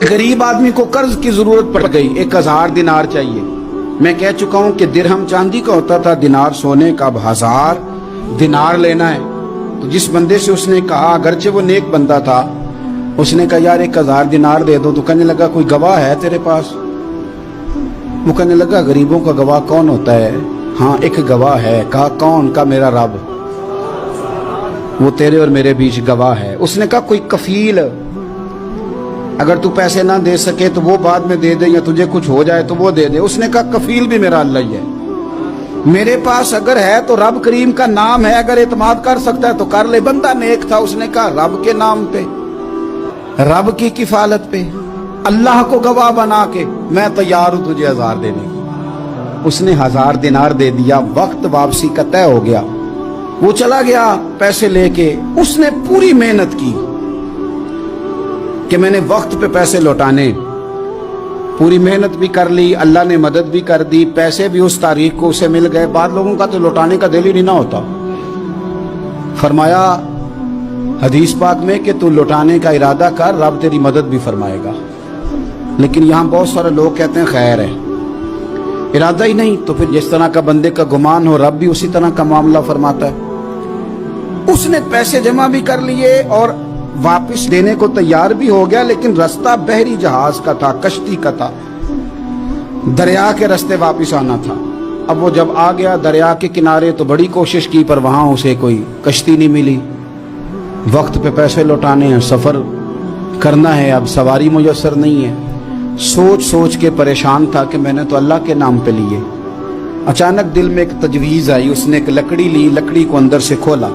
गरीब आदमी को कर्ज की जरूरत पड़ गई, 1000 दिनार चाहिए। मैं कह चुका हूं कि दिरहम चांदी का होता था, दिनार सोने का। अब 1000 दिनार लेना है। तो जिस बंदे से उसने कहा, अगरचे वो नेक बंदा था, उसने कहा यार 1000 दिनार दे दो। तो कहने लगा कोई गवाह है तेरे पास? वो कहने लगा गरीबों का गवाह कौन होता है? हाँ एक गवाह है। कहा कौन? का मेरा रब, वो तेरे और मेरे बीच गवाह है। उसने कहा कोई कफील, अगर तू पैसे ना दे सके तो वो बाद में दे दे, या तुझे कुछ हो जाए तो वो दे दे। उसने कहा कफील भी मेरा अल्लाह ही है। मेरे पास अगर है तो रब करीम का नाम है, अगर एतमाद कर सकता है तो कर ले। बंदा नेक था, उसने कहा रब के नाम पे, रब की किफालत पे, अल्लाह को गवाह बना के मैं तैयार हूं तुझे 1000 देने की। उसने 1000 दिनार दे दिया। वक्त वापसी का तय हो गया। वो चला गया पैसे लेके। उसने पूरी मेहनत की कि मैंने वक्त पे पैसे लौटाने, पूरी मेहनत भी कर ली, अल्लाह ने मदद भी कर दी, पैसे भी उस तारीख को उसे मिल गए। बाद लोगों का तो लौटाने का दिल ही नहीं ना होता। फरमाया हदीस पाक में कि तू लौटाने का इरादा कर, रब तेरी मदद भी फरमाएगा। लेकिन यहां बहुत सारे लोग कहते हैं खैर है, इरादा ही नहीं। तो फिर जिस तरह का बंदे का गुमान हो, रब भी उसी तरह का मामला फरमाता है। उसने पैसे जमा भी कर लिए और वापस देने को तैयार भी हो गया, लेकिन रास्ता बहरी जहाज का था, कश्ती का था, दरिया के रास्ते वापस आना था। अब वो जब आ गया दरिया के किनारे तो बड़ी कोशिश की, पर वहां उसे कोई कश्ती नहीं मिली। वक्त पे पैसे लौटाने हैं, सफर करना है, अब सवारी मुयस्सर नहीं है। सोच सोच के परेशान था कि मैंने तो अल्लाह के नाम पे लिए। अचानक दिल में एक तजवीज आई। उसने एक लकड़ी ली, लकड़ी को अंदर से खोला,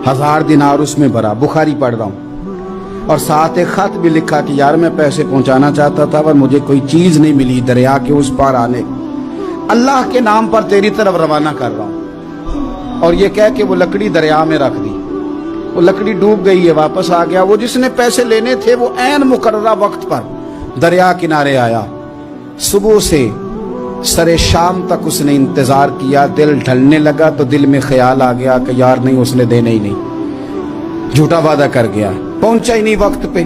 1000 दिनार उसमें भरा। बुखारी पढ़ रहा हूं, और साथ एक खत भी लिखा कि यार मैं पैसे पहुंचाना चाहता था पर मुझे कोई चीज नहीं मिली दरिया के उस पार आने, अल्लाह के नाम पर तेरी तरफ रवाना कर रहा हूं। और ये कह के वो लकड़ी दरिया में रख दी। वो लकड़ी डूब गई है, वापस आ गया। वो जिसने पैसे लेने थे वो ऐन मुकर्ररा वक्त पर दरिया किनारे आया। सुबह से सरे शाम तक उसने इंतजार किया। दिल ढलने लगा तो दिल में ख्याल आ गया कि यार नहीं, उसने देने ही नहीं, झूठा वादा कर गया, पहुंचा ही नहीं वक्त पे।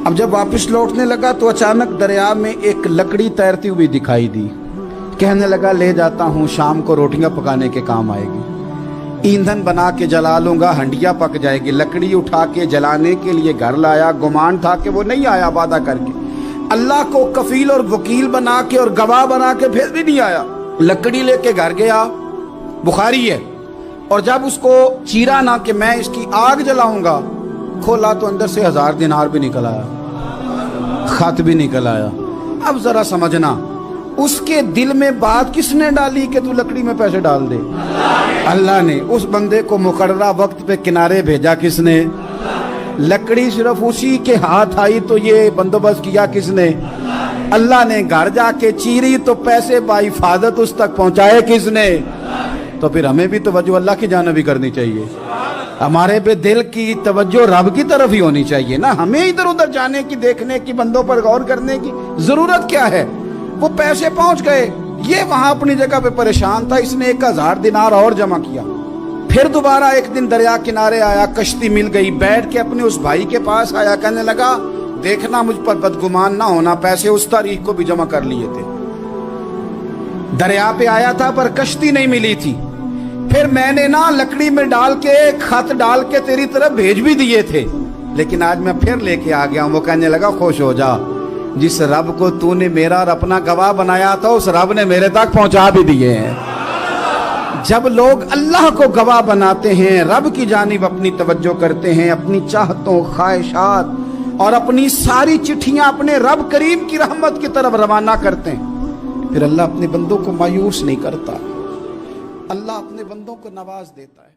अब जब वापस लौटने लगा तो अचानक दरिया में एक लकड़ी तैरती हुई दिखाई दी। कहने लगा ले जाता हूं, शाम को रोटियां पकाने के काम आएगी, ईंधन बना के जला लूंगा, हंडिया पक जाएगी। लकड़ी उठा के जलाने के लिए घर लाया। गुमान था कि वो नहीं आया वादा करके। अल्लाह को कफील और वकील बना के और गवाह बना के फिर भी नहीं आया। लकड़ी लेके घर गया, बुखारी है। और जब उसको चीरा ना कि मैं इसकी आग जलाऊंगा, खोला तो अंदर से 1000 दिनार भी निकल आया, खत भी निकल आया। अब जरा समझना, उसके दिल में बात किसने डाली कि तू लकड़ी में पैसे डाल दे? अल्लाह ने। उस बंदे को मुकर्ररा वक्त पे किनारे भेजा किसने? लकड़ी सिर्फ उसी के हाथ आई तो ये बंदोबस्त किया किसने? अल्लाह ने। घर जाके चीरी तो पैसे बाहिफाजत उस तक पहुंचाए किसने? तो फिर हमें भी तवज्जो अल्लाह की जानिब भी करनी चाहिए। हमारे पे दिल की तवज्जो रब की तरफ ही होनी चाहिए ना। हमें इधर उधर जाने की, देखने की, बंदों पर गौर करने की जरूरत क्या है? वो पैसे पहुंच गए, ये वहां अपनी जगह पे परेशान था। इसने 1000 दिनार और जमा किया। फिर दोबारा एक दिन दरिया किनारे आया, कश्ती मिल गई, बैठ के अपने उस भाई के पास आया। कहने लगा देखना मुझ पर बदगुमान ना होना, पैसे उस तारीख को भी जमा कर लिए थे। दरिया पे आया था पर कश्ती नहीं मिली थी। फिर मैंने ना लकड़ी में डाल के, खत डाल के तेरी तरफ भेज भी दिए थे, लेकिन आज मैं फिर लेके आ गया हूं। वो कहने लगा खुश हो जा, जिस रब को तूने मेरा और अपना गवाह बनाया था उस रब ने मेरे तक पहुंचा भी दिए हैं। जब लोग अल्लाह को गवाह बनाते हैं, रब की जानिब अपनी तवज्जो करते हैं, अपनी चाहतों, ख्वाहिशात और अपनी सारी चिट्ठियां अपने रब करीम की रहमत की तरफ रवाना करते हैं, फिर अल्लाह अपने बंदों को मायूस नहीं करता। अल्लाह अपने बंदों को नवाज देता है।